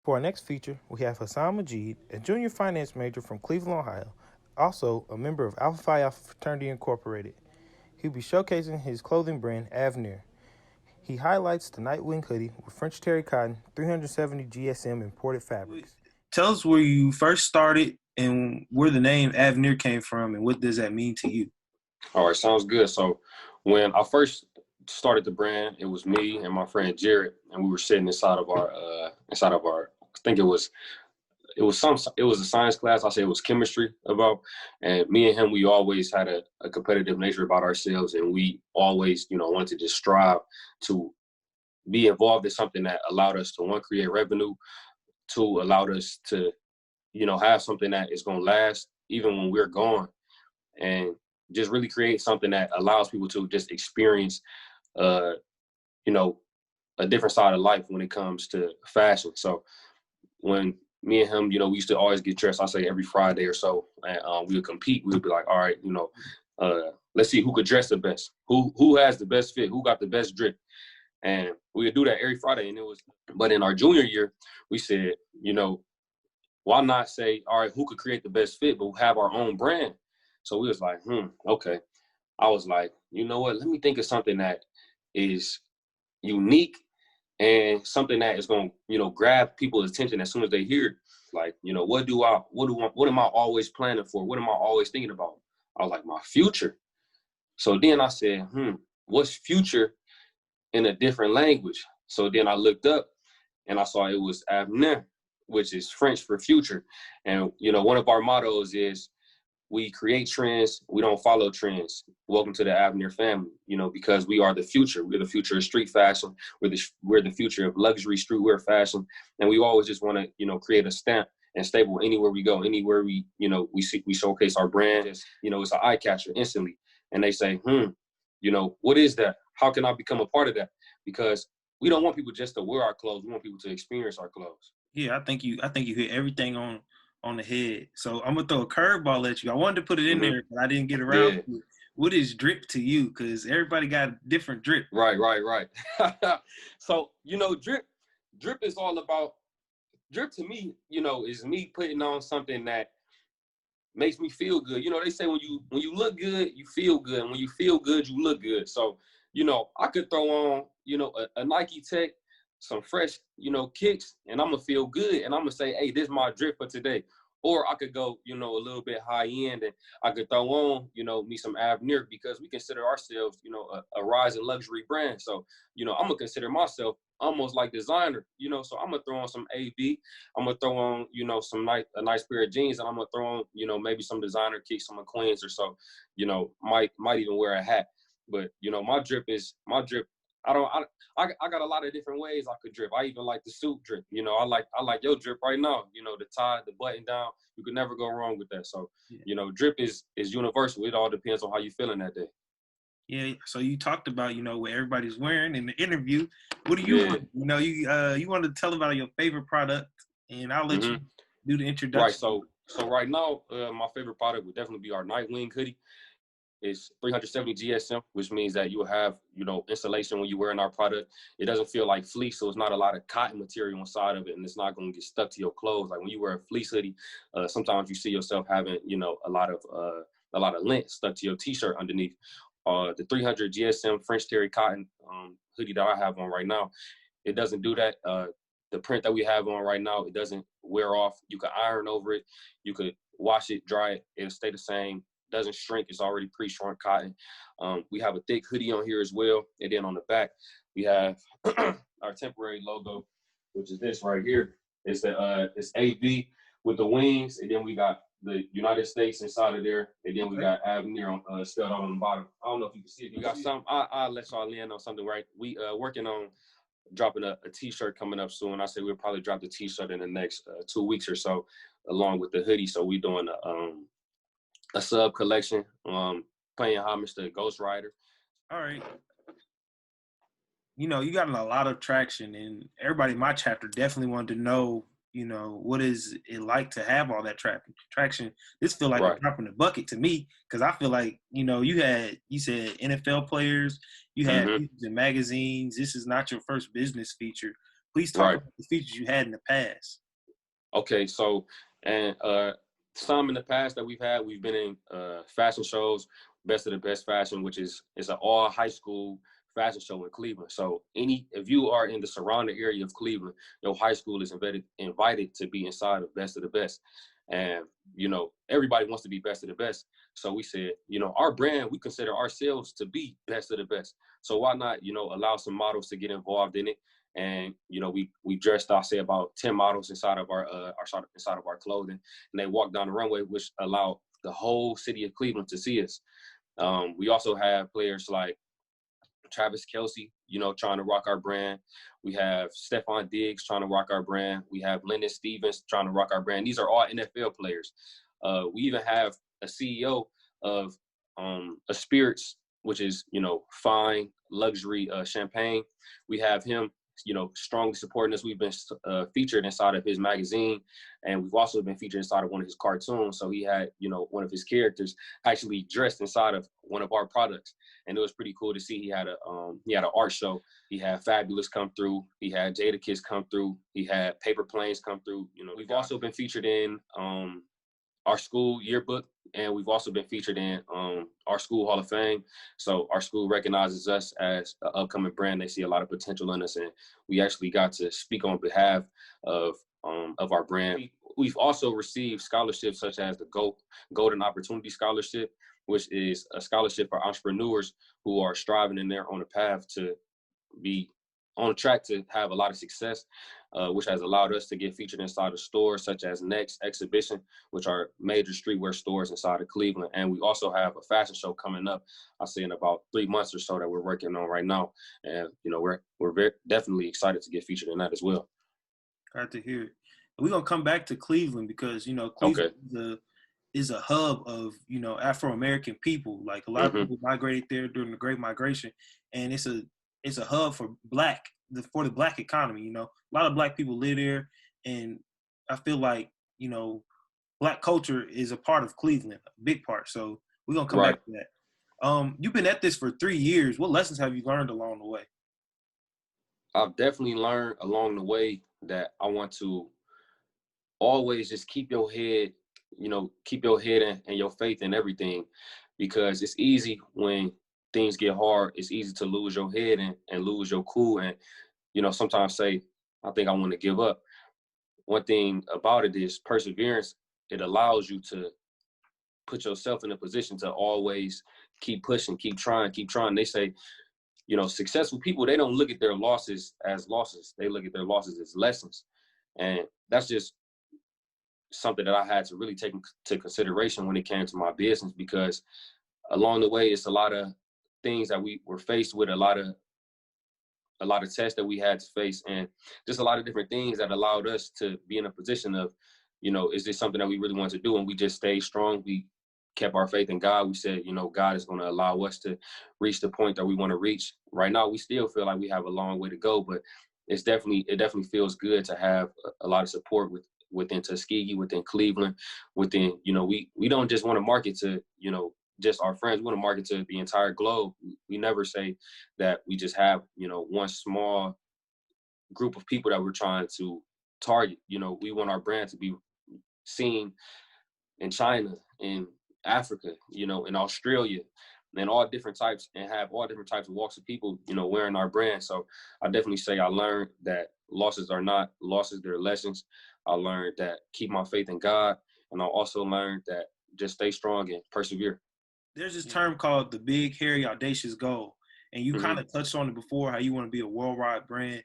For our next feature, we have Hasson Majid, a junior finance major from Cleveland, Ohio, also a member of Alpha Phi Alpha Fraternity Incorporated. He'll be showcasing his clothing brand, Avenir. He highlights the Nightwing hoodie with French terry cotton, 370 GSM imported fabrics. Tell us where you first started and where the name Avenir came from and what does that mean to you? All right, sounds good. So when I first started the brand, it was me and my friend Jared, and we were sitting inside of our I think it was a science class. I say it was chemistry about, and me and him, we always had a competitive nature about ourselves, and we always, wanted to just strive to be involved in something that allowed us to, one, create revenue, two, allowed us to, have something that is going to last even when we're gone, and just really create something that allows people to just experience, uh, you know, a different side of life when it comes to fashion. So when me and him, we used to always get dressed. I say every Friday or so, and we would compete. We would be like, all right, let's see who could dress the best, who has the best fit, who got the best drip, and we would do that every Friday. And it was, but in our junior year, we said, why not say, all right, who could create the best fit, but have our own brand? So we was like, okay. I was like, you know what? Let me think of something that is unique and something that is going to, grab people's attention as soon as they hear it. Like, what am I always planning for? What am I always thinking about? I was like, my future. So then I said, what's future in a different language? So then I looked up and I saw it was Avenir, which is French for future. And, one of our mottos is, we create trends, we don't follow trends. Welcome to the Avenir family, because we are the future. We're the future of street fashion. We're the future of luxury streetwear fashion. And we always just want to, create a stamp and staple anywhere we go, anywhere we showcase our brand. It's an eye catcher instantly. And they say, what is that? How can I become a part of that? Because we don't want people just to wear our clothes. We want people to experience our clothes. Yeah, I think you hit everything on the head. So I'm gonna throw a curveball at you. I wanted to put it in there, but I didn't get around to it. What is drip to you? Because everybody got a different drip. Right. So drip is all about drip to me. Is me putting on something that makes me feel good. They say when you look good, you feel good, and when you feel good, you look good. So I could throw on a Nike Tech, some fresh kicks, and I'm gonna feel good, and I'm gonna say, hey, this is my drip for today. Or I could go a little bit high end, and I could throw on me some Avenir, because we consider ourselves a rising luxury brand. So I'm gonna consider myself almost like designer, so I'm gonna throw on some AB. I'm gonna throw on, a nice pair of jeans, and I'm gonna throw on, maybe some designer kicks, some McQueens or so. Might even wear a hat. But my drip. I got a lot of different ways I could drip. I even like the suit drip. I like your drip right now. The tie, the button down. You could never go wrong with that. So, drip is universal. It all depends on how you feeling that day. Yeah. So you talked about what everybody's wearing in the interview. What do you want? You want to tell about your favorite product, and I'll let you do the introduction. Right. So right now, my favorite product would definitely be our Nightwing hoodie. It's 370 GSM, which means that you will have, insulation when you're wearing our product. It doesn't feel like fleece, so it's not a lot of cotton material inside of it, and it's not going to get stuck to your clothes. Like when you wear a fleece hoodie, sometimes you see yourself having, a lot of lint stuck to your t-shirt underneath. The 300 GSM French terry cotton hoodie that I have on right now, it doesn't do that. The print that we have on right now, it doesn't wear off. You could iron over it. You could wash it, dry it. It'll stay the same. Doesn't shrink. It's already pre-shrunk cotton. We have a thick hoodie on here as well. And then on the back, we have our temporary logo, which is this right here. It's AB with the wings. And then we got the United States inside of there. And then we got Avenir on, spelled out on the bottom. I don't know if you can see it. You got some. I'll let y'all in on something, right? We working on dropping a t-shirt coming up soon. I say we'll probably drop the t-shirt in the next 2 weeks or so, along with the hoodie. So we doing a sub collection, paying homage to Ghost Rider. All right. You got a lot of traction, and everybody in my chapter definitely wanted to know, what is it like to have all that traction? This feel like a drop in the bucket to me, because I feel like, you said NFL players, you had in magazines. This is not your first business feature. Please talk Right. about the features you had in the past. Okay, so and some in the past that we've been in fashion shows, Best of the Best Fashion, which is an all high school fashion show in Cleveland. So if you are in the surrounding area of Cleveland, your high school is invited to be inside of Best of the Best. And everybody wants to be best of the best. So we said, our brand, we consider ourselves to be best of the best. So why not, allow some models to get involved in it? And we dressed, I'll say, about 10 models inside of our clothing, and they walked down the runway, which allowed the whole city of Cleveland to see us. We also have players like Travis Kelce, trying to rock our brand. We have Stephon Diggs trying to rock our brand. We have Lyndon Stevens trying to rock our brand. These are all NFL players. We even have a CEO of a spirits, which is, fine luxury champagne. We have him, strongly supporting us. We've been featured inside of his magazine, and we've also been featured inside of one of his cartoons. So he had, one of his characters actually dressed inside of one of our products, and it was pretty cool to see. He had an art show. He had Fabulous come through. He had Jadakiss come through. He had Paper Planes come through. We've also been featured in our school yearbook, and we've also been featured in our school Hall of Fame. So our school recognizes us as an upcoming brand. They see a lot of potential in us, and we actually got to speak on behalf of our brand. We've also received scholarships such as the Golden Opportunity Scholarship, which is a scholarship for entrepreneurs who are striving and they're on a path to be on track to have a lot of success, which has allowed us to get featured inside of stores such as Next Exhibition, which are major streetwear stores inside of Cleveland. And we also have a fashion show coming up, I'll say in about 3 months or so, that we're working on right now. And, we're very definitely excited to get featured in that as well. Glad to hear it. We're going to come back to Cleveland because, Cleveland is a hub of, Afro-American people. Like a lot of people migrated there during the Great Migration, and it's a hub for the Black economy. A lot of Black people live there, and I feel like, Black culture is a part of Cleveland, a big part. So we're going to come back to that. You've been at this for 3 years. What lessons have you learned along the way? I've definitely learned along the way that I want to always just keep your head and your faith in everything, because it's easy when things get hard. It's easy to lose your head and lose your cool and, sometimes say, I think I want to give up. One thing about it is perseverance. It allows you to put yourself in a position to always keep pushing, keep trying. They say, successful people, they don't look at their losses as losses. They look at their losses as lessons. And that's just something that I had to really take into consideration when it came to my business, because along the way, it's a lot of things that we were faced with, a lot of tests that we had to face, and just a lot of different things that allowed us to be in a position of, is this something that we really want to do? And we just stayed strong. We kept our faith in God. We said, God is going to allow us to reach the point that we want to reach. Right now, we still feel like we have a long way to go, but it definitely feels good to have a lot of support within Tuskegee, within Cleveland, within, we don't just want to market to, just our friends. We want to market to the entire globe. We never say that we just have, one small group of people that we're trying to target. We want our brand to be seen in China, in Africa, in Australia, and all different types, and have all different types of walks of people, wearing our brand. So I definitely say I learned that losses are not losses, they're lessons. I learned that keep my faith in God, and I also learned that just stay strong and persevere. There's this term called the big, hairy, audacious goal. And you kind of touched on it before, how you want to be a worldwide brand.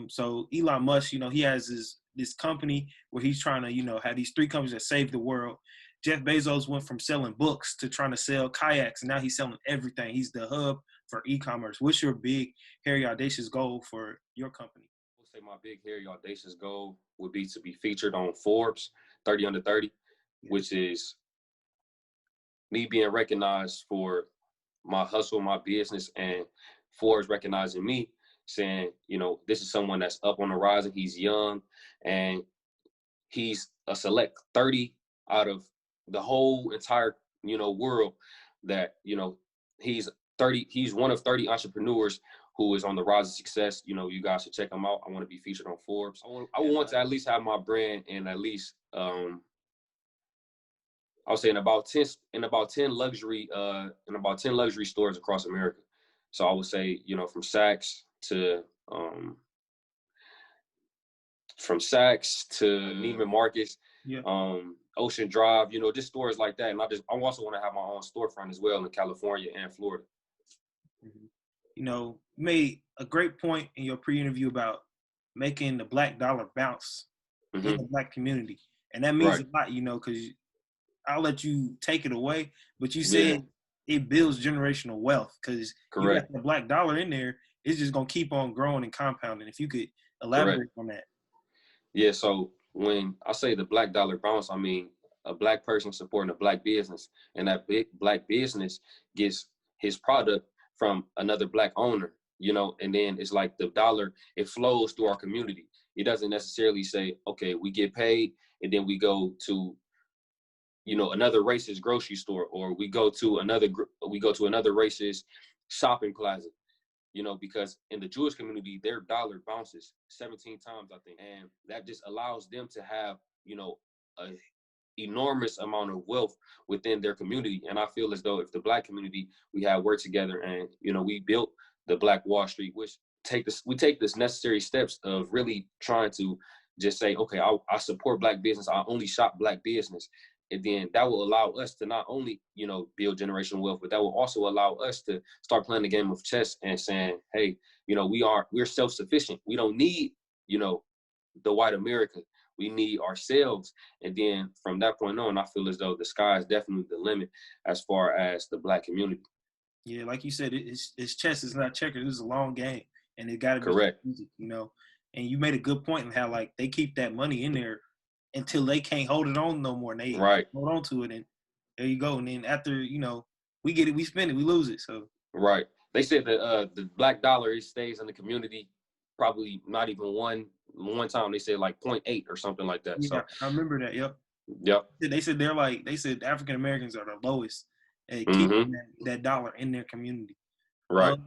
So Elon Musk, he has this company where he's trying to, have these 3 companies that save the world. Jeff Bezos went from selling books to trying to sell kayaks, and now he's selling everything. He's the hub for e-commerce. What's your big, hairy, audacious goal for your company? I would say my big, hairy, audacious goal would be to be featured on Forbes 30 Under 30, which is me being recognized for my hustle, my business, and Forbes recognizing me, saying, this is someone that's up on the rise, and he's young, and he's a select 30 out of the whole entire, world, that, he's one of 30 entrepreneurs who is on the rise of success. You know, you guys should check them out. I want to be featured on Forbes. I want to at least have my brand in at least I would say in about 10 luxury stores across America. So I would say, you know, from Saks to Neiman Marcus, Ocean Drive, you know, just stores like that. And I also want to have my own storefront as well in California and Florida. You know, you made a great point in your pre-interview about making the Black dollar bounce in the Black community. And that means a lot, you know, because I'll let you take it away, but you said it builds generational wealth because you got the Black dollar in there. It's just going to keep on growing and compounding. If you could elaborate on that. Yeah, so when I say the Black dollar bounce, I mean a Black person supporting a Black business, and that big Black business gets his product from another Black owner, you know, and then it's like the dollar, it flows through our community. It doesn't necessarily say, okay, we get paid and then we go to, you know, another racist grocery store, or we go to another racist shopping plaza, you know, because in the Jewish community, their dollar bounces 17 times, I think. And that just allows them to have, you know, a enormous amount of wealth within their community. And I feel as though if the Black community, we have worked together and, you know, we built the Black Wall Street, which we take this necessary steps of really trying to just say, okay, I support Black business. I only shop Black business. And then that will allow us to not only, you know, build generational wealth, but that will also allow us to start playing the game of chess and saying, hey, you know, we're self-sufficient. We don't need, you know, the white America. We need ourselves. And then from that point on, I feel as though the sky is definitely the limit as far as the Black community. Yeah, like you said, it's chess. It's not checkers. It's a long game, and it got to be correct. Easy, you know. And you made a good point in how like they keep that money in there until they can't hold it on no more. And they hold on to it, and there you go. And then after, you know, we get it, we spend it, we lose it. So they said that the Black dollar, it stays in the community probably not even one time. They said like 0.8 or something like that. Yeah, so I remember that. Yep. They said African Americans are the lowest at keeping that dollar in their community. Right.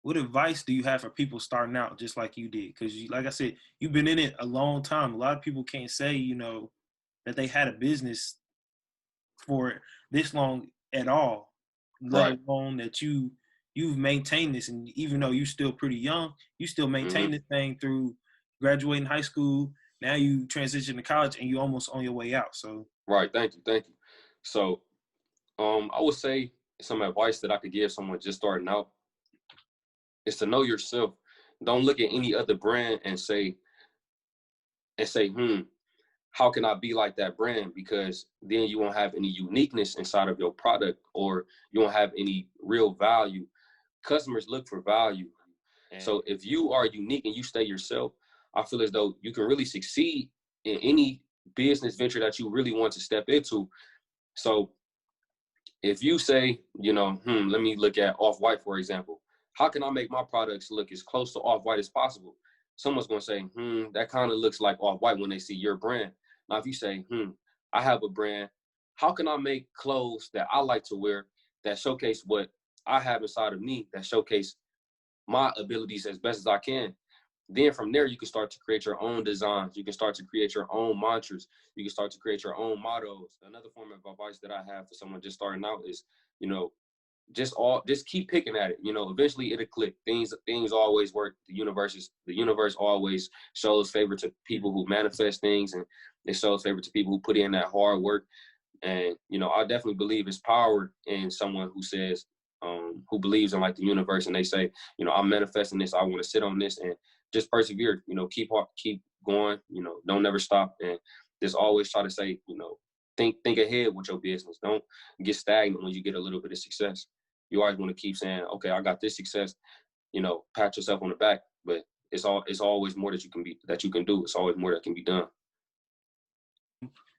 What advice do you have for people starting out just like you did? Because, like I said, you've been in it a long time. A lot of people can't say, you know, that they had a business for this long at all, let alone that you've maintained this. And even though you're still pretty young, you still maintain this thing through graduating high school. Now you transition to college and you're almost on your way out. So Thank you. So I would say some advice that I could give someone just starting out is to know yourself. Don't look at any other brand and say, how can I be like that brand? Because then you won't have any uniqueness inside of your product, or you won't have any real value. Customers look for value. So if you are unique and you stay yourself, I feel as though you can really succeed in any business venture that you really want to step into. So if you say, you know, let me look at Off-White, for example. How can I make my products look as close to Off-White as possible? Someone's going to say, that kind of looks like Off-White when they see your brand. Now, if you say, I have a brand, how can I make clothes that I like to wear that showcase what I have inside of me, that showcase my abilities as best as I can? Then from there, you can start to create your own designs. You can start to create your own mantras. You can start to create your own mottos. Another form of advice that I have for someone just starting out is, you know, just keep picking at it. You know, eventually it'll click. Things always work. The universe always shows favor to people who manifest things, and it shows favor to people who put in that hard work. And, you know, I definitely believe it's power in someone who says, who believes in like the universe, and they say, you know, I'm manifesting this. I want to sit on this and just persevere. You know, keep going. You know, don't never stop, and just always try to say, you know, think ahead with your business. Don't get stagnant when you get a little bit of success. You always want to keep saying, okay, I got this success. You know, pat yourself on the back, but it's always more that you can do. It's always more that can be done.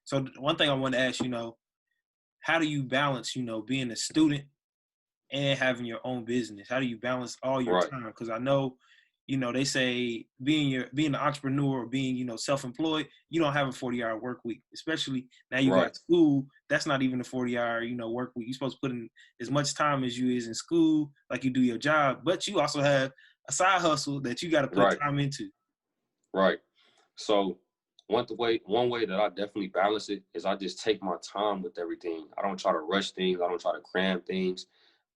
So one thing I want to ask, you know, how do you balance, you know, being a student and having your own business? How do you balance all your time? Because I know you know, they say being an entrepreneur or being, you know, self-employed, you don't have a 40-hour work week. Especially now you Right. got school. That's not even a 40-hour, you know, work week. You're supposed to put in as much time as you is in school, like you do your job. But you also have a side hustle that you got to put Right. time into. Right. So one way that I definitely balance it is I just take my time with everything. I don't try to rush things. I don't try to cram things.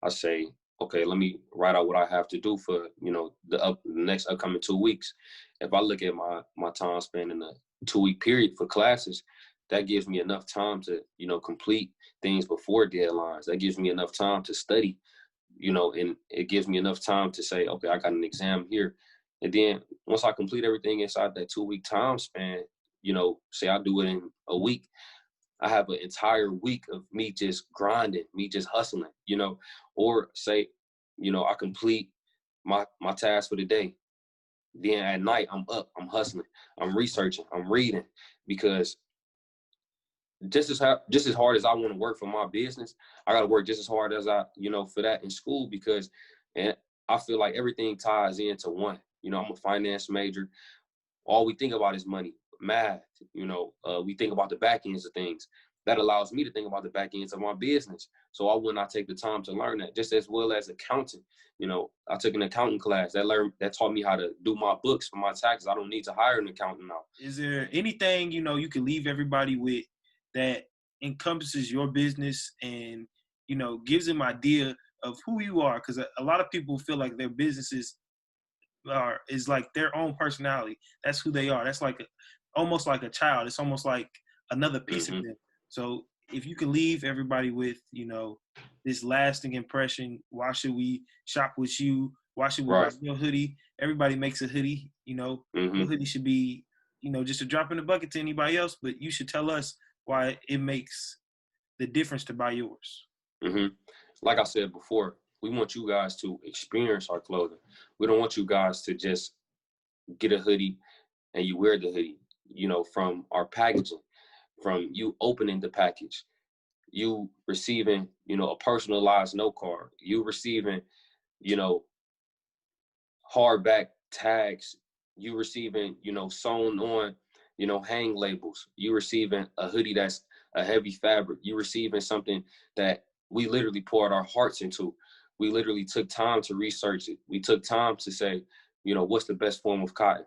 I say, okay, let me write out what I have to do for, you know, the next upcoming 2 weeks. If I look at my time span in a 2 week period for classes, that gives me enough time to, you know, complete things before deadlines. That gives me enough time to study, you know, and it gives me enough time to say, okay, I got an exam here. And then once I complete everything inside that 2 week time span, you know, say I do it in a week, I have an entire week of me just grinding, me just hustling, you know, or say, you know, I complete my task for the day. Then at night, I'm up, I'm hustling, I'm researching, I'm reading, because just as hard as I want to work for my business, I got to work just as hard as I, you know, for that in school, because and I feel like everything ties into one. You know, I'm a finance major. All we think about is money, math. You know, we think about the back ends of things. That allows me to think about the back ends of my business. So why would not take the time to learn that? Just as well as accounting. You know, I took an accounting class that taught me how to do my books for my taxes. I don't need to hire an accountant now. Is there anything, you know, you can leave everybody with that encompasses your business and, you know, gives them idea of who you are? Because a lot of people feel like their businesses is like their own personality. That's who they are. That's like almost like a child. It's almost like another piece of Mm-hmm. them. So if you can leave everybody with, you know, this lasting impression, why should we shop with you? Why should we buy Right. your hoodie? Everybody makes a hoodie. You know, Mm-hmm. your hoodie should be, you know, just a drop in the bucket to anybody else, but you should tell us why it makes the difference to buy yours. Mm-hmm. Like I said before, we want you guys to experience our clothing. We don't want you guys to just get a hoodie and you wear the hoodie. You know, from our packaging, from you opening the package, you receiving, you know, a personalized note card, you receiving, you know, hardback tags, you receiving, you know, sewn on, you know, hang labels, you receiving a hoodie that's a heavy fabric, you receiving something that we literally poured our hearts into. We literally took time to research it. We took time to say, you know, what's the best form of cotton?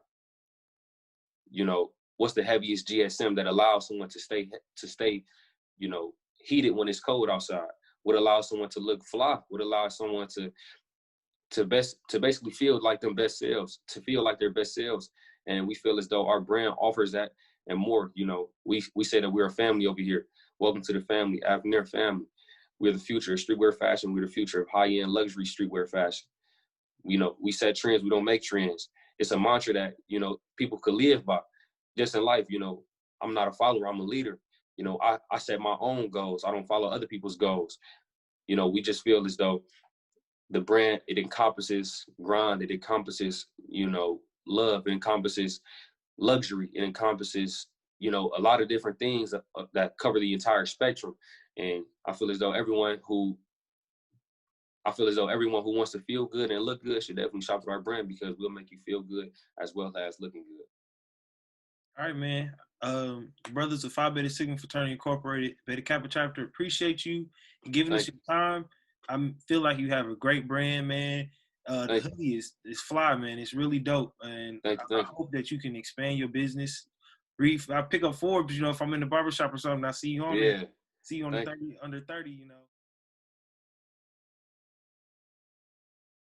You know, what's the heaviest GSM that allows someone to stay, you know, heated when it's cold outside? What allows someone to look fly? What allows someone to basically feel like their best selves, to feel like their best selves. And we feel as though our brand offers that and more. You know, we say that we're a family over here. Welcome to the family, Avenir family. We're the future of streetwear fashion. We're the future of high-end luxury streetwear fashion. You know, we set trends, we don't make trends. It's a mantra that, you know, people could live by. Just in life, you know, I'm not a follower, I'm a leader. You know, I set my own goals. I don't follow other people's goals. You know, we just feel as though the brand, it encompasses grind, it encompasses, you know, love, it encompasses luxury, it encompasses, you know, a lot of different things that cover the entire spectrum. And I feel as though everyone who wants to feel good and look good should definitely shop at our brand, because we'll make you feel good as well as looking good. All right, man. Brothers of Phi Beta Sigma Fraternity Incorporated, Beta Kappa Chapter, appreciate you giving us Thank your time. I feel like you have a great brand, man. The thank hoodie is fly, man. It's really dope, and thank you, I thank you. hope that you can expand your business. Brief, I pick up Forbes, you know, if I'm in the barbershop or something, I see you on there. Yeah, See you on the thank you. 30 under 30, you know.